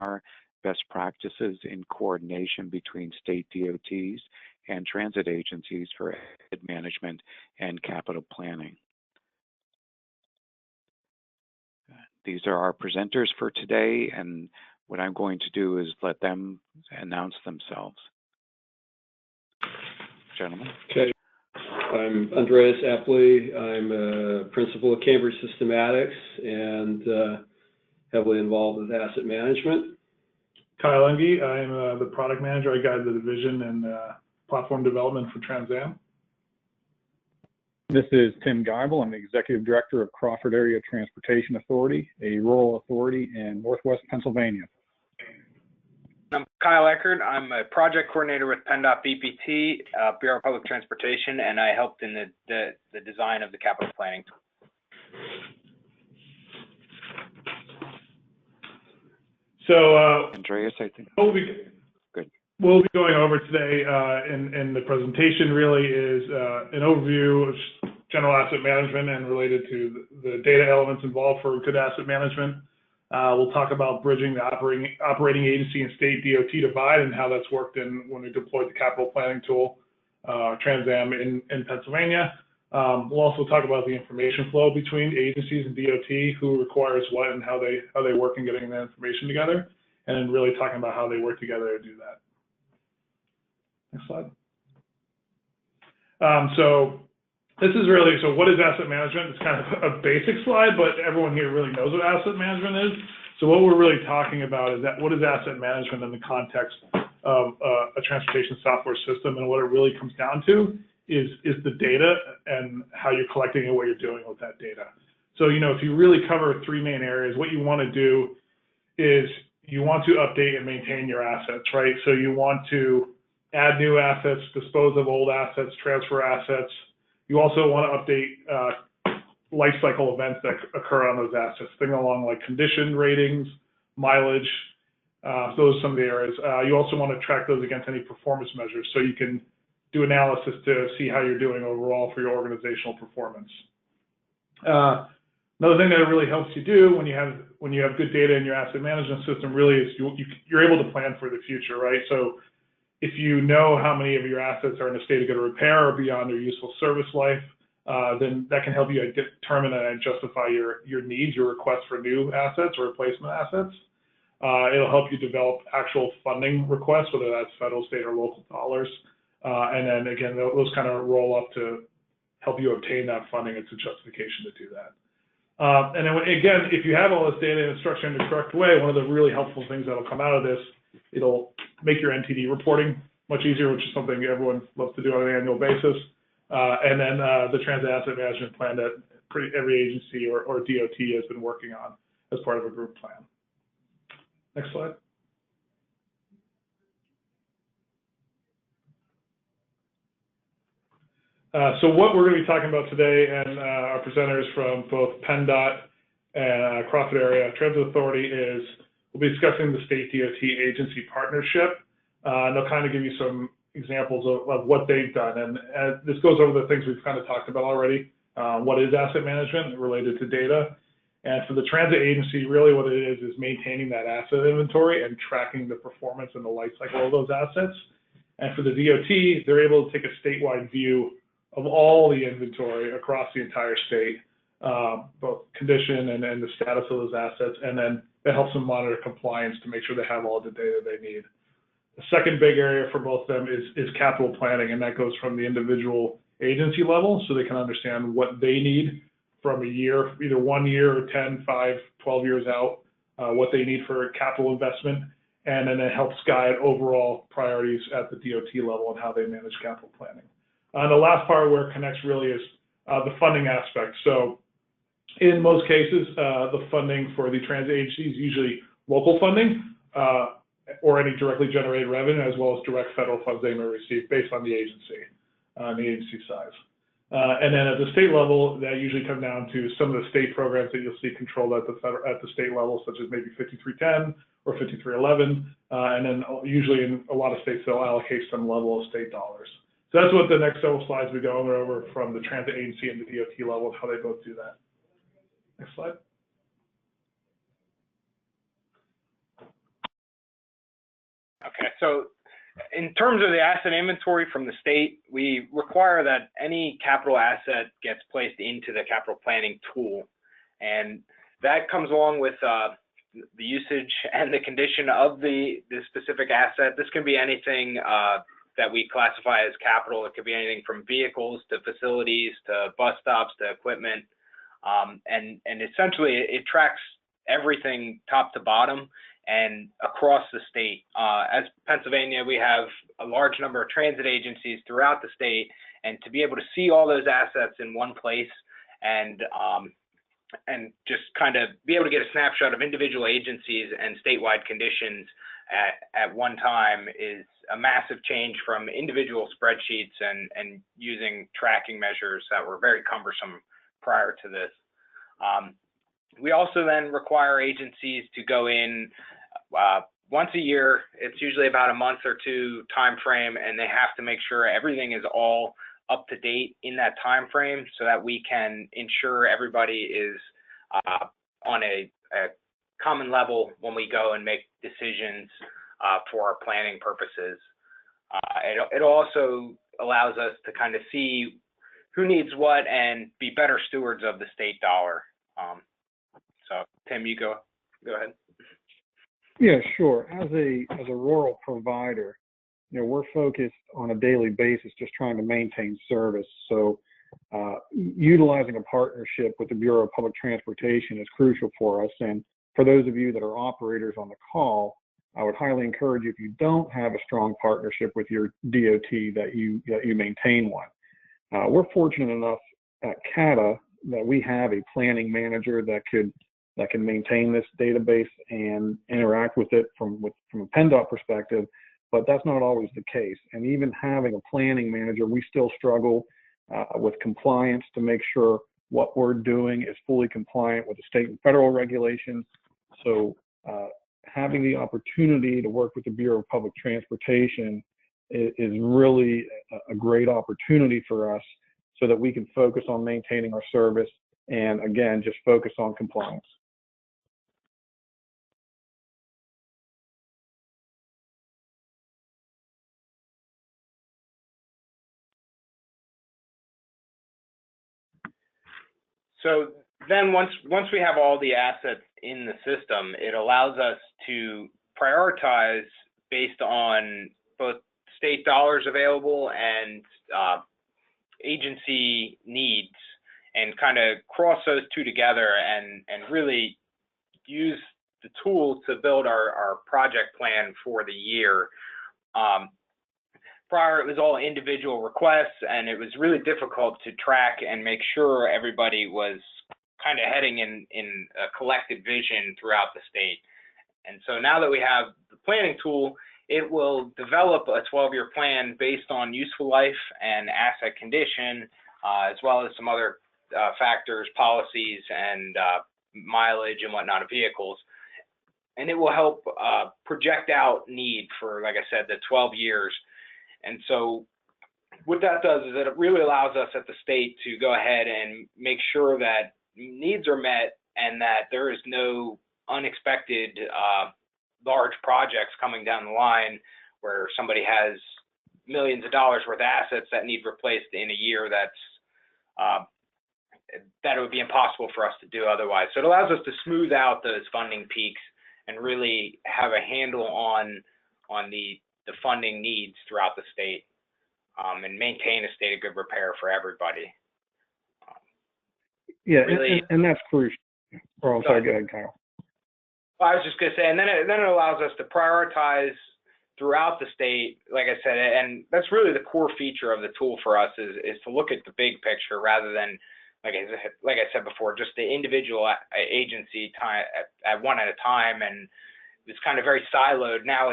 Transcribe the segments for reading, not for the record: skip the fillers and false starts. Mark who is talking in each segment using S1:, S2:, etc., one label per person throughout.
S1: are best practices in coordination between state DOTs and transit agencies for asset management and capital planning. These are our presenters for today, and what I'm going to do is let them announce themselves. Gentlemen.
S2: Okay. I'm Andreas Epley. I'm a principal at Cambridge Systematics and heavily involved with asset management.
S3: Kyle Engie. I'm the product manager. I guide the division and platform development for TransAM.
S4: This is Tim Geibel. I'm the executive director of Crawford Area Transportation Authority, a rural authority in Northwest Pennsylvania.
S5: I'm Kyle Eckert. I'm a project coordinator with PennDOT BPT, Bureau of Public Transportation, and I helped in the design of the capital planning tool.
S3: So,
S1: Andreas, I think.
S3: We'll be going over today in the presentation really is an overview of general asset management and related to the data elements involved for good asset management. We'll talk about bridging the operating agency and state DOT divide and how that's worked when we deployed the capital planning tool, TransAM in Pennsylvania. We'll also talk about the information flow between agencies and DOT, who requires what and how they work in getting that information together, and then really talking about how they work together to do that. Next slide. So this is really, so what is asset management? It's kind of a basic slide, but everyone here really knows what asset management is. So what we're really talking about is that what is asset management in the context of a transportation software system, and what it really comes down to is the data and how you're collecting and what you're doing with that data. So, you know, if you really cover three main areas, what you want to do is you want to update and maintain your assets, right? So you want to add new assets, dispose of old assets, transfer assets. You also want to update life cycle events that occur on those assets, things along like condition ratings, mileage. Those are some of the areas. You also want to track those against any performance measures, so you can do analysis to see how you're doing overall for your organizational performance. Another thing that it really helps you do when you have good data in your asset management system really is you're able to plan for the future, right? So if you know how many of your assets are in a state of good repair or beyond their useful service life, then that can help you determine and justify your needs, your requests for new assets or replacement assets. It'll help you develop actual funding requests, whether that's federal, state, or local dollars. And then again, those kind of roll up to help you obtain that funding. It's a justification to do that. And then again, if you have all this data and it's structured in the correct way, one of the really helpful things that'll come out of this, it'll make your NTD reporting much easier, which is something everyone loves to do on an annual basis. And then the transit asset management plan that every agency or DOT has been working on as part of a group plan. Next slide. So what we're going to be talking about today, and our presenters from both PennDOT and Crawford Area Transit Authority, is we'll be discussing the state DOT agency partnership. And they'll kind of give you some examples of what they've done. And this goes over the things we've kind of talked about already. What is asset management related to data? And for the transit agency, really what it is maintaining that asset inventory and tracking the performance and the life cycle of those assets. And for the DOT, they're able to take a statewide view of all the inventory across the entire state, both condition and the status of those assets, and then that helps them monitor compliance to make sure they have all the data they need. The second big area for both of them is capital planning, and that goes from the individual agency level, so they can understand what they need from a year, either 1 year or 10, 5, 12 years out, what they need for capital investment, and then it helps guide overall priorities at the DOT level and how they manage capital planning. The last part where it connects really is the funding aspect. So in most cases, the funding for the transit agency is usually local funding or any directly generated revenue, as well as direct federal funds they may receive based on the agency, the agency size. And then at the state level, that usually comes down to some of the state programs that you'll see controlled at the state level, such as maybe 5310 or 5311. And then usually in a lot of states, they'll allocate some level of state dollars. So that's what the next several slides we go over from the transit agency and the DOT level, how they both do that. Next slide.
S5: Okay, so in terms of the asset inventory from the state, we require that any capital asset gets placed into the capital planning tool. And that comes along with the usage and the condition of the specific asset. This can be anything that we classify as capital. It could be anything from vehicles to facilities to bus stops to equipment. And essentially it tracks everything top to bottom and across the state. As Pennsylvania, we have a large number of transit agencies throughout the state, and to be able to see all those assets in one place and just kind of be able to get a snapshot of individual agencies and statewide conditions at one time is a massive change from individual spreadsheets and using tracking measures that were very cumbersome prior to this. We also then require agencies to go in once a year. It's usually about a month or two time frame, and they have to make sure everything is all up to date in that time frame so that we can ensure everybody is on a common level when we go and make decisions for our planning purposes. It also allows us to kind of see who needs what and be better stewards of the state dollar. So Tim, you go ahead.
S4: Yeah, sure. As a rural provider, we're focused on a daily basis just trying to maintain service. So utilizing a partnership with the Bureau of Public Transportation is crucial for us. And for those of you that are operators on the call, I would highly encourage you, if you don't have a strong partnership with your DOT, that you maintain one. We're fortunate enough at CATA that we have a planning manager that can maintain this database and interact with it from a PennDOT perspective, but that's not always the case. And even having a planning manager, we still struggle with compliance to make sure what we're doing is fully compliant with the state and federal regulations. So having the opportunity to work with the Bureau of Public Transportation is really a great opportunity for us so that we can focus on maintaining our service and, again, just focus on compliance.
S5: So then once we have all the assets in the system, it allows us to prioritize based on both state dollars available and agency needs, and kind of cross those two together and really use the tool to build our project plan for the year. Prior, it was all individual requests, and it was really difficult to track and make sure everybody was kind of heading in a collective vision throughout the state. And so now that we have the planning tool, it will develop a 12-year plan based on useful life and asset condition, as well as some other factors, policies, and mileage and whatnot of vehicles. And it will help project out need for, like I said, the 12 years. And so what that does is that it really allows us at the state to go ahead and make sure that needs are met and that there is no unexpected large projects coming down the line where somebody has millions of dollars worth of assets that need replaced in a year that it would be impossible for us to do otherwise. So it allows us to smooth out those funding peaks and really have a handle on the funding needs throughout the state, and maintain a state of good repair for everybody.
S4: Yeah, really, and that's crucial. Oh, I'm sorry, go ahead, Kyle.
S5: Well, I was just going to say, and then it allows us to prioritize throughout the state, like I said, and that's really the core feature of the tool for us is to look at the big picture rather than, like I said before, just the individual agency at one at a time, and it's kind of very siloed. Now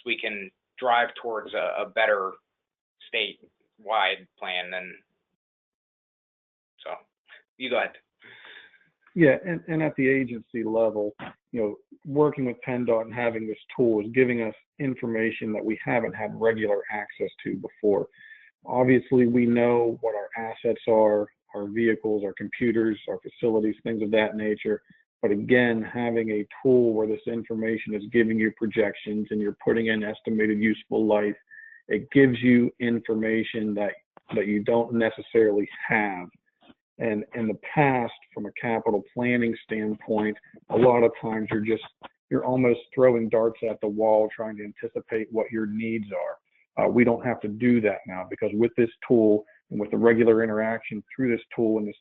S5: we can drive towards a better statewide plan. And so you go ahead.
S4: Yeah, and at the agency level, working with PennDOT and having this tool is giving us information that we haven't had regular access to before. Obviously, we know what our assets are, our vehicles, our computers, our facilities, things of that nature. But again, having a tool where this information is giving you projections and you're putting in estimated useful life, it gives you information that you don't necessarily have. And in the past, from a capital planning standpoint, a lot of times you're almost throwing darts at the wall trying to anticipate what your needs are. We don't have to do that now, because with this tool and with the regular interaction through this tool and this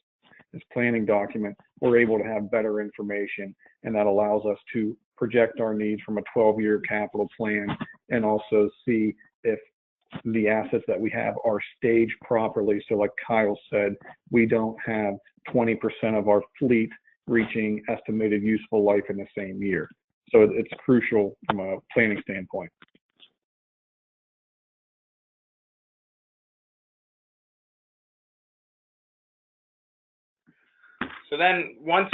S4: planning document, we're able to have better information, and that allows us to project our needs from a 12-year capital plan and also see if the assets that we have are staged properly. So like Kyle said, we don't have 20% of our fleet reaching estimated useful life in the same year. So it's crucial from a planning standpoint.
S5: So then once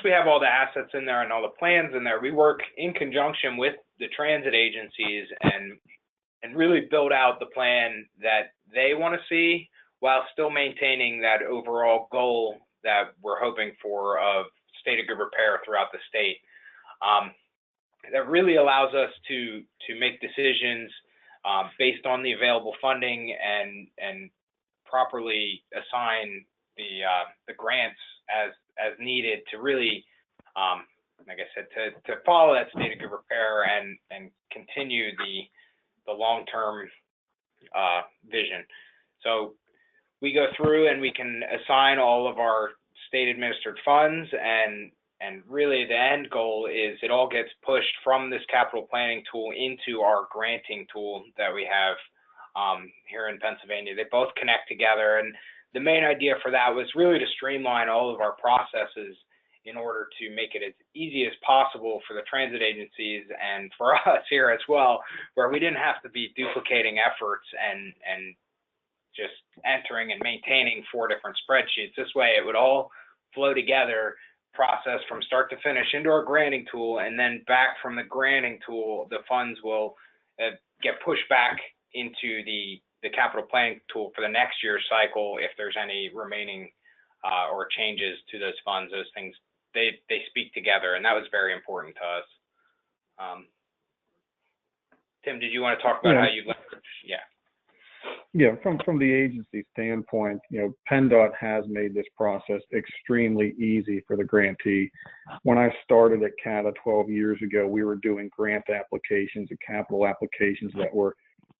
S5: we have all the assets in there and all the plans in there, we work in conjunction with the transit agencies and really build out the plan that they want to see, while still maintaining that overall goal that we're hoping for of state of good repair throughout the state. That really allows us to make decisions based on the available funding and properly assign the grants as needed to really, like I said, to follow that state of good repair and continue the long-term vision. So we go through and we can assign all of our state administered funds, and really the end goal is it all gets pushed from this capital planning tool into our granting tool that we have here in Pennsylvania. They both connect together, and the main idea for that was really to streamline all of our processes in order to make it as easy as possible for the transit agencies and for us here as well, where we didn't have to be duplicating efforts and just entering and maintaining 4 different spreadsheets. This way it would all flow together, process from start to finish into our granting tool, and then back from the granting tool, the funds will get pushed back into the capital planning tool for the next year's cycle. If there's any remaining or changes to those funds, those things, they speak together, and that was very important to us. Tim, did you want to talk about how you leverage?
S4: Yeah, from the agency standpoint, PennDOT has made this process extremely easy for the grantee. When I started at CATA 12 years ago, we were doing grant applications and capital applications that were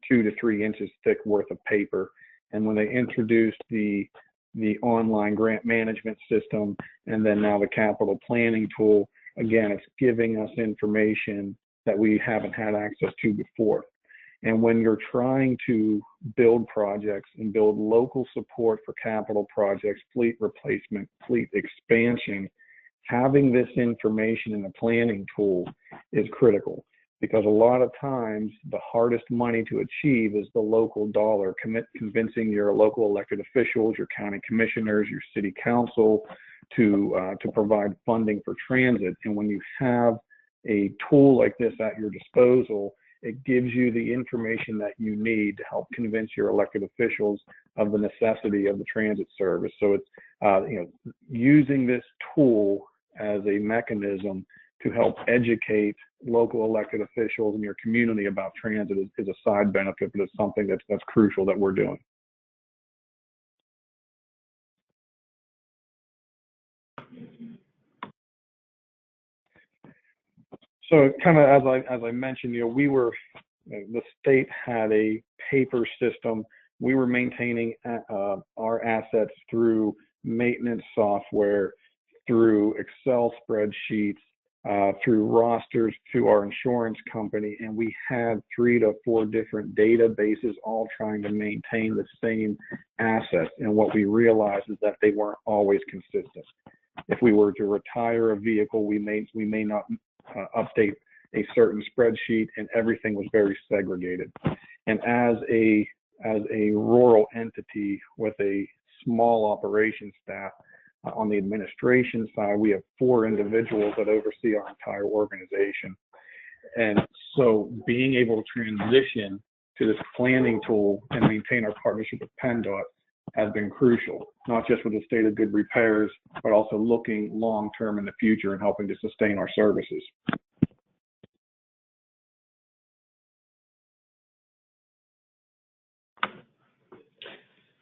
S4: 2 to 3 inches thick worth of paper. And when they introduced the online grant management system and then now the capital planning tool, again, it's giving us information that we haven't had access to before. And when you're trying to build projects and build local support for capital projects, fleet replacement, fleet expansion, having this information in the planning tool is critical, because a lot of times the hardest money to achieve is the local dollar, convincing your local elected officials, your county commissioners, your city council to provide funding for transit. And when you have a tool like this at your disposal, it gives you the information that you need to help convince your elected officials of the necessity of the transit service. So it's using this tool as a mechanism to help educate local elected officials in your community about transit is a side benefit, but it's something that's crucial that we're doing. So kind of as I mentioned, the state had a paper system. We were maintaining our assets through maintenance software, through Excel spreadsheets, through rosters, through our insurance company, and we had 3 to 4 different databases all trying to maintain the same assets. And what we realized is that they weren't always consistent. If we were to retire a vehicle, we may not update a certain spreadsheet, and everything was very segregated. And as a rural entity with a small operation staff, on the administration side, we have 4 individuals that oversee our entire organization. And so being able to transition to this planning tool and maintain our partnership with PennDOT has been crucial, not just with the state of good repairs, but also looking long-term in the future and helping to sustain our services.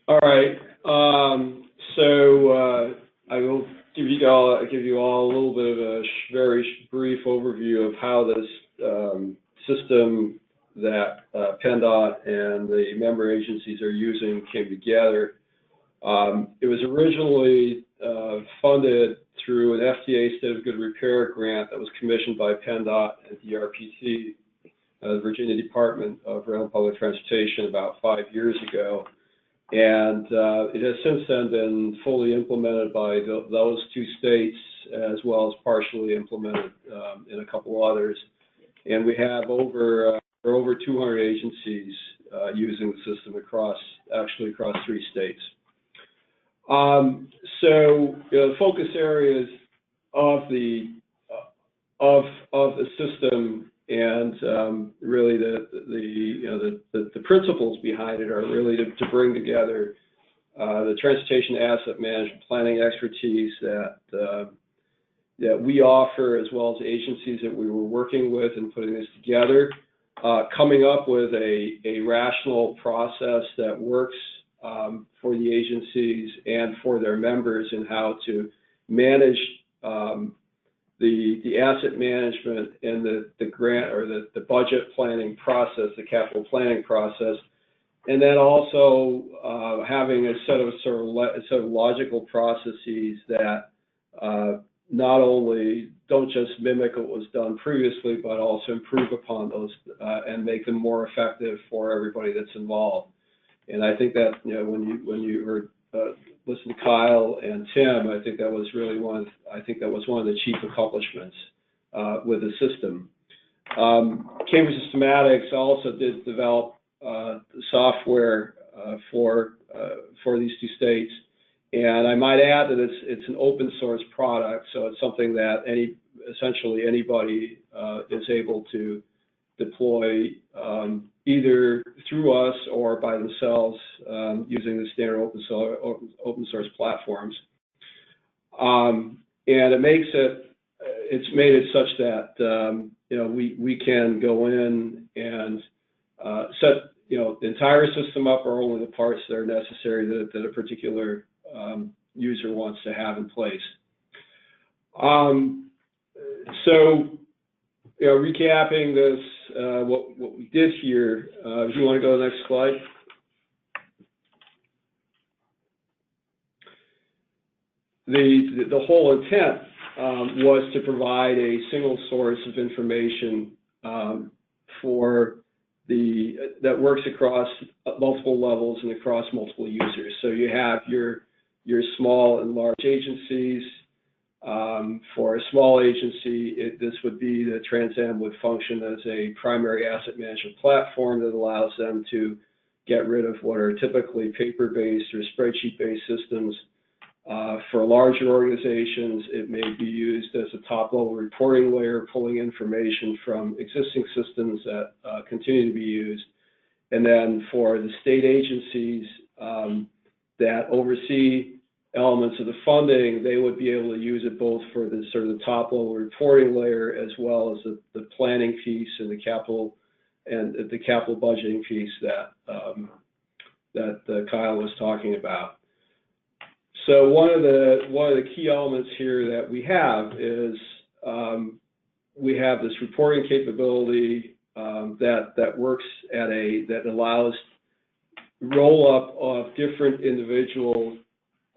S2: All right. I will give you all a little bit of a very brief overview of how this system that PennDOT and the member agencies are using came together. It was originally funded through an FTA State of Good Repair grant that was commissioned by PennDOT and the RPT, the Virginia Department of Rail and Public Transportation, about 5 years ago. And it has since then been fully implemented by those two states, as well as partially implemented in a couple others. And we have over 200 agencies using the system across 3 states. The focus areas of the system and really the principles behind it are really to bring together the transportation asset management planning expertise that we offer, as well as agencies that we were working with in putting this together, coming up with a rational process that works for the agencies and for their members in how to manage the asset management and the grant or the budget planning process, the capital planning process, and then also having a set of logical processes that not only don't just mimic what was done previously, but also improve upon those and make them more effective for everybody that's involved. And I think that when you heard listen to Kyle and Tim, I think that was really one of the chief accomplishments with the system. Cambridge Systematics also did develop the software for these 2 states, and I might add that it's an open source product, so it's something that essentially anybody is able to deploy either through us or by themselves using the standard open source platforms. And it's made it such that we can go in and set the entire system up, or only the parts that are necessary that a particular user wants to have in place. Recapping this, what we did here, if you want to go to the next slide. The whole intent was to provide a single source of information that works across multiple levels and across multiple users. So you have your small and large agencies. For a small agency, this would be the TransAM would function as a primary asset management platform that allows them to get rid of what are typically paper-based or spreadsheet-based systems. For larger organizations, it may be used as a top-level reporting layer, pulling information from existing systems that continue to be used. And then for the state agencies that oversee elements of the funding, they would be able to use it both for the sort of the top-level reporting layer, as well as the planning piece and the capital budgeting piece that Kyle was talking about. So one of the key elements here that we have is we have this reporting capability that works that allows roll up of different individual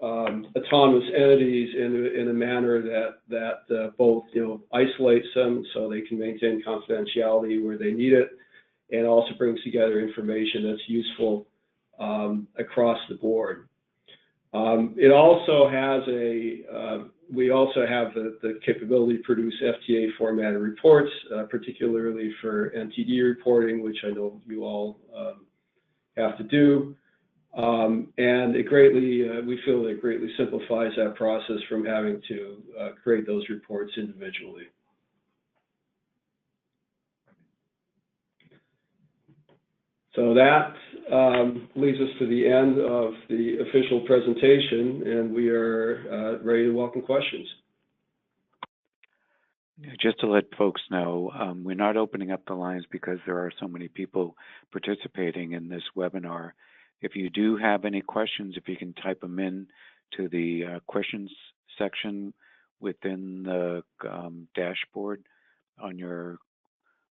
S2: autonomous entities in a manner that both isolates them so they can maintain confidentiality where they need it, and also brings together information that's useful across the board. It also has we also have the capability to produce FTA formatted reports, particularly for NTD reporting, which I know you all have to do. And we feel it greatly simplifies that process from having to create those reports individually. So that leads us to the end of the official presentation, and we are ready to welcome questions.
S1: Just to let folks know, we're not opening up the lines because there are so many people participating in this webinar. If you do have any questions, if you can type them in to the questions section within the dashboard on your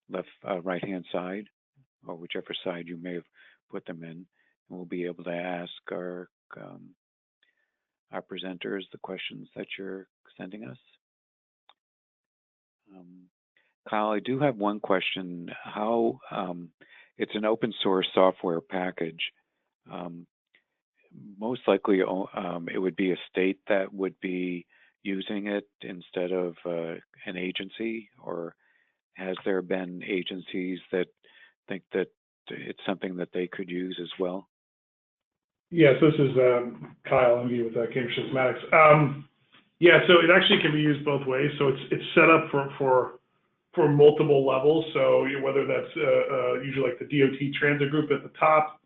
S1: left right-hand side, or whichever side you may have put them in, and we'll be able to ask our presenters the questions that you're sending us. Kyle, I do have one question. How it's an open source software package. Most likely, it would be a state that would be using it instead of an agency, or has there been agencies that think that it's something that they could use as well?
S3: Yes, this is Kyle Unge with Cambridge Systematics. Yeah, so it actually can be used both ways. So it's set up for multiple levels. So whether that's usually like the DOT transit group at the top,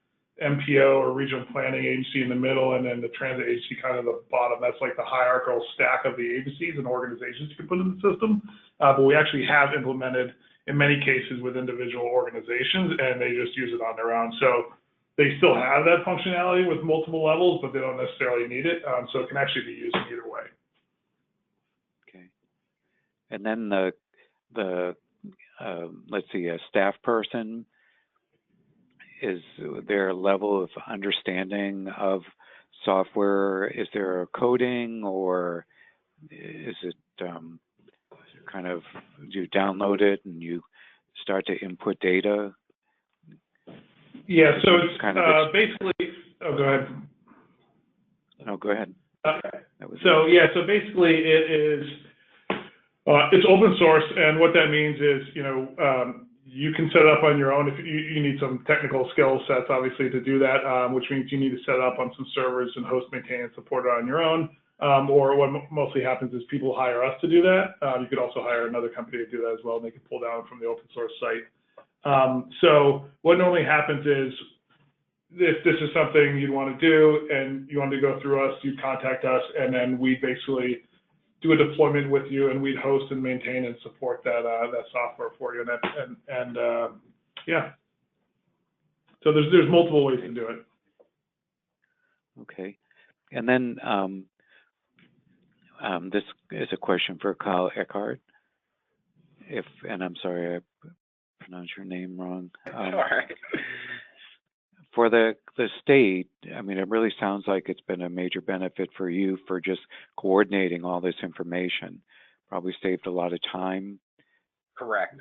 S3: MPO or regional planning agency in the middle, and then the transit agency kind of the bottom. That's like the hierarchical stack of the agencies and organizations you can put in the system. But we actually have implemented in many cases with individual organizations, and they just use it on their own. So they still have that functionality with multiple levels, but they don't necessarily need it. So it can actually be used in either way.
S1: Okay. And then let's see, a staff person, is there a level of understanding of software? Is there a coding, or is it kind of, you download it and you start to input data?
S3: Yeah, so it's kind of basically, oh, go ahead.
S1: No, go ahead.
S3: So basically it is, it's open source, and what that means is, you can set it up on your own. If you need some technical skill sets, obviously, to do that, which means you need to set it up on some servers and host, maintain, and support it on your own. Or what mostly happens is people hire us to do that. You could also hire another company to do that as well, and they can pull down from the open source site. So what normally happens is, if this is something you want to do and you want to go through us, you contact us, and then we basically do a deployment with you, and we'd host and maintain and support that software for you. And yeah, so there's multiple ways to do it.
S1: Okay, and then this is a question for Kyle Eckhart. And I'm sorry I pronounced your name wrong.
S5: Sorry.
S1: For the state, I mean, it really sounds like it's been a major benefit for you for just coordinating all this information. Probably saved a lot of time.
S5: Correct.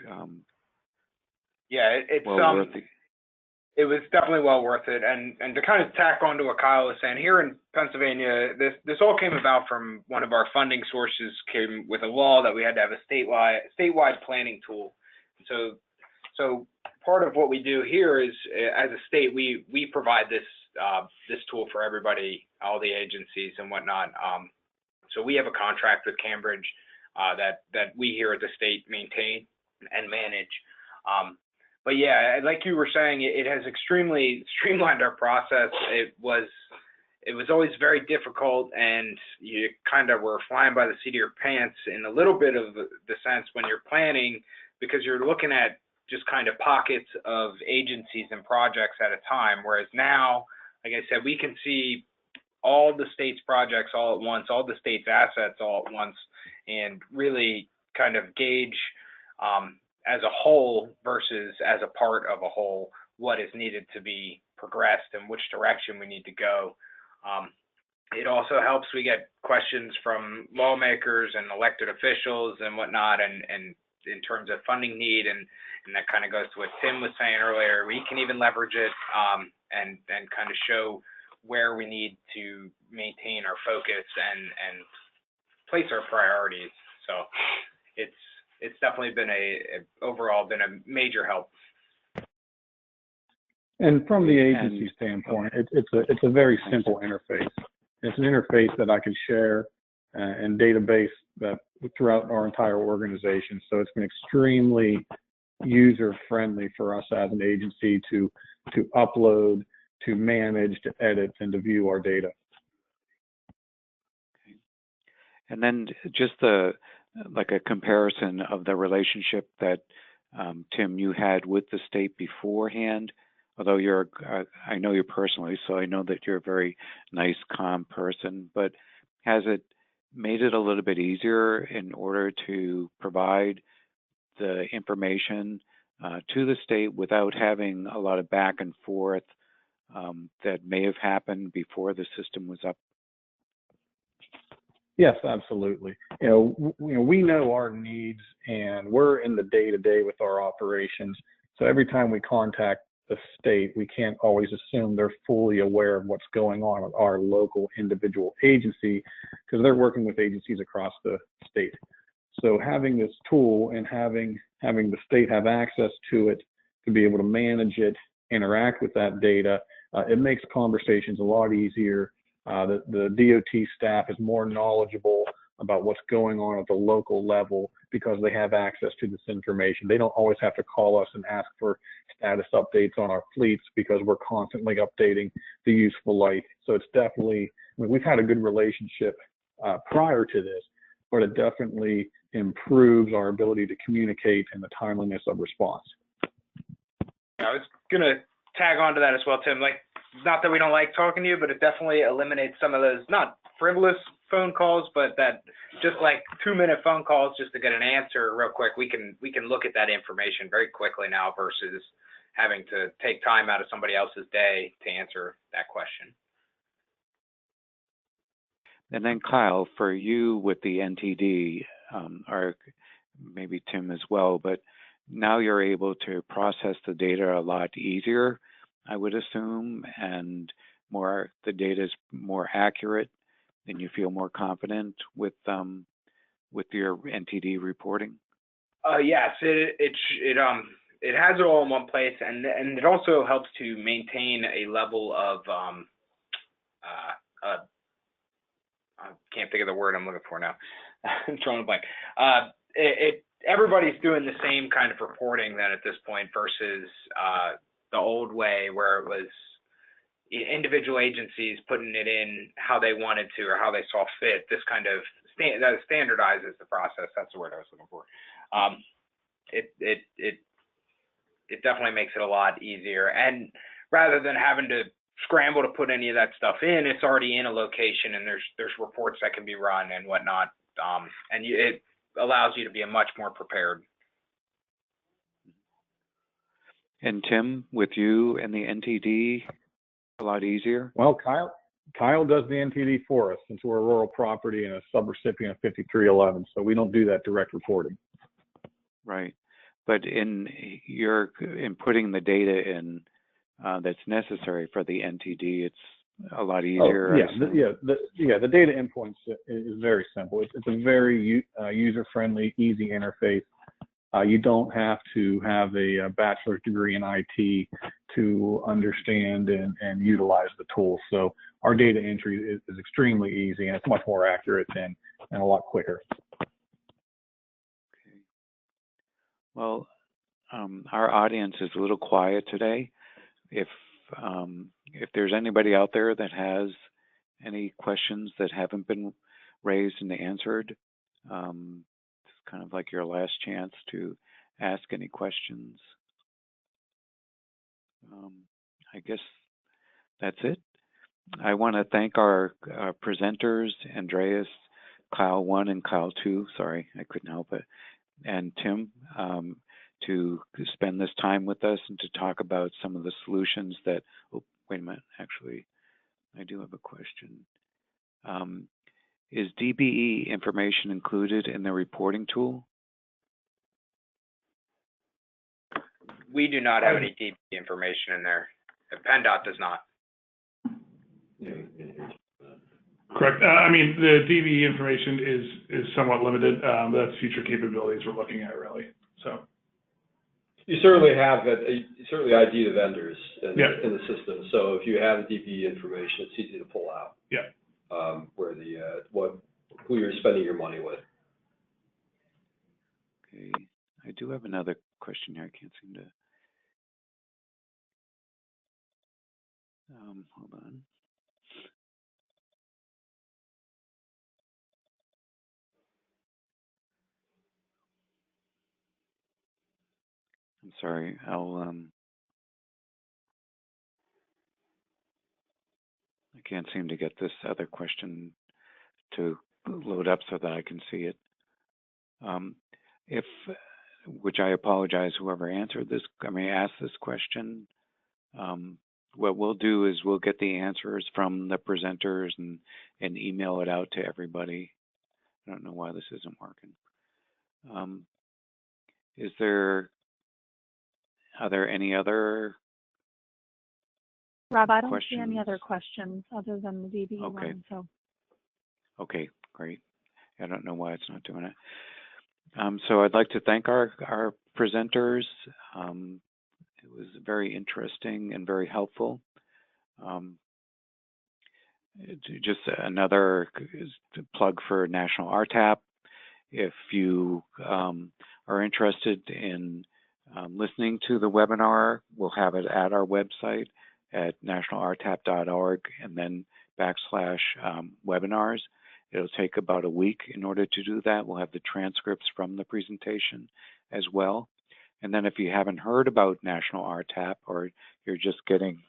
S5: Yeah, it's
S1: well worth it.
S5: It was definitely well worth it. And to kind of tack on to what Kyle was saying, here in Pennsylvania, this all came about from one of our funding sources came with a law that we had to have a statewide planning tool. So part of what we do here is, as a state, we provide this tool for everybody, all the agencies and whatnot. So we have a contract with Cambridge that we here at the state maintain and manage. But yeah, like you were saying, it has extremely streamlined our process. It was always very difficult, and you kind of were flying by the seat of your pants in a little bit of the sense when you're planning, because you're looking at just kind of pockets of agencies and projects at a time. Whereas now, like I said, we can see all the state's projects all at once, all the state's assets all at once, and really kind of gauge as a whole versus as a part of a whole what is needed to be progressed and which direction we need to go. It also helps, we get questions from lawmakers and elected officials and whatnot, and in terms of funding need, and that kind of goes to what Tim was saying earlier. We can even leverage it and kind of show where we need to maintain our focus and place our priorities. So it's definitely been overall been a major help.
S4: And from the agency standpoint, it's a very simple interface. It's an interface that I can share and database that throughout our entire organization. So it's been extremely user friendly for us as an agency to upload to manage, to edit, and to view our data.
S1: And then just like a comparison of the relationship that Tim, you had with the state beforehand. Although I know you personally, so I know that you're a very nice, calm person. But has it made it a little bit easier in order to provide the information to the state without having a lot of back and forth that may have happened before the system was up?
S4: Yes, absolutely. We know our needs, and we're in the day-to-day with our operations. So every time we contact the state, we can't always assume they're fully aware of what's going on with our local individual agency, because they're working with agencies across the state. So having this tool and having the state have access to it to be able to manage it, interact with that data, it makes conversations a lot easier. The DOT staff is more knowledgeable about what's going on at the local level because they have access to this information. They don't always have to call us and ask for status updates on our fleets because we're constantly updating the useful life. So it's definitely, we've had a good relationship prior to this, but it definitely improves our ability to communicate and the timeliness of response.
S5: I was gonna tag on to that as well, Tim. Like, not that we don't like talking to you, but it definitely eliminates some of those, not frivolous phone calls, but that just like 2-minute phone calls just to get an answer real quick. We can look at that information very quickly now versus having to take time out of somebody else's day to answer that question.
S1: And then Kyle, for you with the NTD, or maybe Tim as well, but now you're able to process the data a lot easier, I would assume, and the data is more accurate, and you feel more confident with your NTD reporting.
S5: Yes, it has it all in one place, and it also helps to maintain a level of I can't think of the word I'm looking for now. I'm drawing a blank. Everybody's doing the same kind of reporting then at this point versus the old way where it was individual agencies putting it in how they wanted to or how they saw fit. This kind of that standardizes the process. That's the word I was looking for. It definitely makes it a lot easier. And rather than having to scramble to put any of that stuff in, it's already in a location, and there's reports that can be run and whatnot. It allows you to be much more prepared.
S1: And Tim, with you and the NTD, a lot easier?
S4: Well, Kyle does the NTD for us since we're a rural property and a subrecipient of 5311, so we don't do that direct reporting.
S1: Right, but in putting the data in that's necessary for the NTD, it's a lot easier.
S4: The data endpoint is very simple. It's a very user-friendly, easy interface. You don't have to have a bachelor's degree in IT to understand and utilize the tool. So our data entry is extremely easy, and it's much more accurate and a lot quicker.
S1: Okay. Well, our audience is a little quiet today. If there's anybody out there that has any questions that haven't been raised and answered, it's kind of like your last chance to ask any questions. I guess that's it. I want to thank our presenters, Andreas, Kyle 1 and Kyle 2, sorry, I couldn't help it, and Tim, to spend this time with us and to talk about some of the solutions that, oh, wait a minute, actually, I do have a question. Is DBE information included in the reporting tool?
S5: We do not have any DBE information in there. PennDOT does not.
S3: Correct. I mean, the DBE information is somewhat limited. That's future capabilities we're looking at, really. So
S2: you certainly have that. You certainly ID the vendors in the system. So if you have the DBE information, it's easy to pull out.
S3: Yeah.
S2: Where who you're spending your money with.
S1: Okay. I do have another question here. I can't seem to. Hold on. I'm sorry. I can't seem to get this other question to load up so that I can see it. Which I apologize, whoever answered this, asked this question. What we'll do is we'll get the answers from the presenters and email it out to everybody. I don't know why this isn't working. Are there any other
S6: Rob, I don't
S1: questions?
S6: see any other questions other than the DBE one. So.
S1: Okay, great. I don't know why it's not doing it. So I'd like to thank our presenters. It was very interesting and very helpful. Just another plug for National RTAP. If you are interested in listening to the webinar, we'll have it at our website at nationalrtap.org and then /webinars. It'll take about a week in order to do that. We'll have the transcripts from the presentation as well. And then if you haven't heard about National RTAP or you're just getting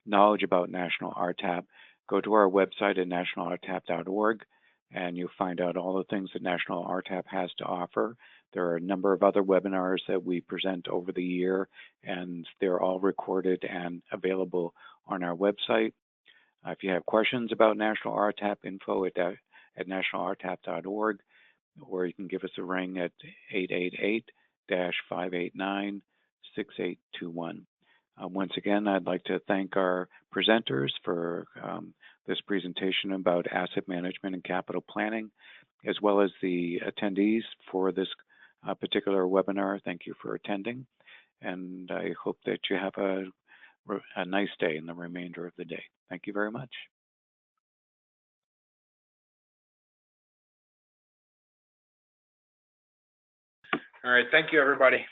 S1: knowledge about National RTAP, go to our website at nationalrtap.org and you'll find out all the things that National RTAP has to offer. There are a number of other webinars that we present over the year, and they're all recorded and available on our website. If you have questions about National RTAP, info at nationalrtap.org, or you can give us a ring at 888-589-6821. Once again, I'd like to thank our presenters for this presentation about asset management and capital planning, as well as the attendees for this particular webinar. Thank you for attending, and I hope that you have a nice day in the remainder of the day. Thank you very much.
S5: All right, thank you, everybody.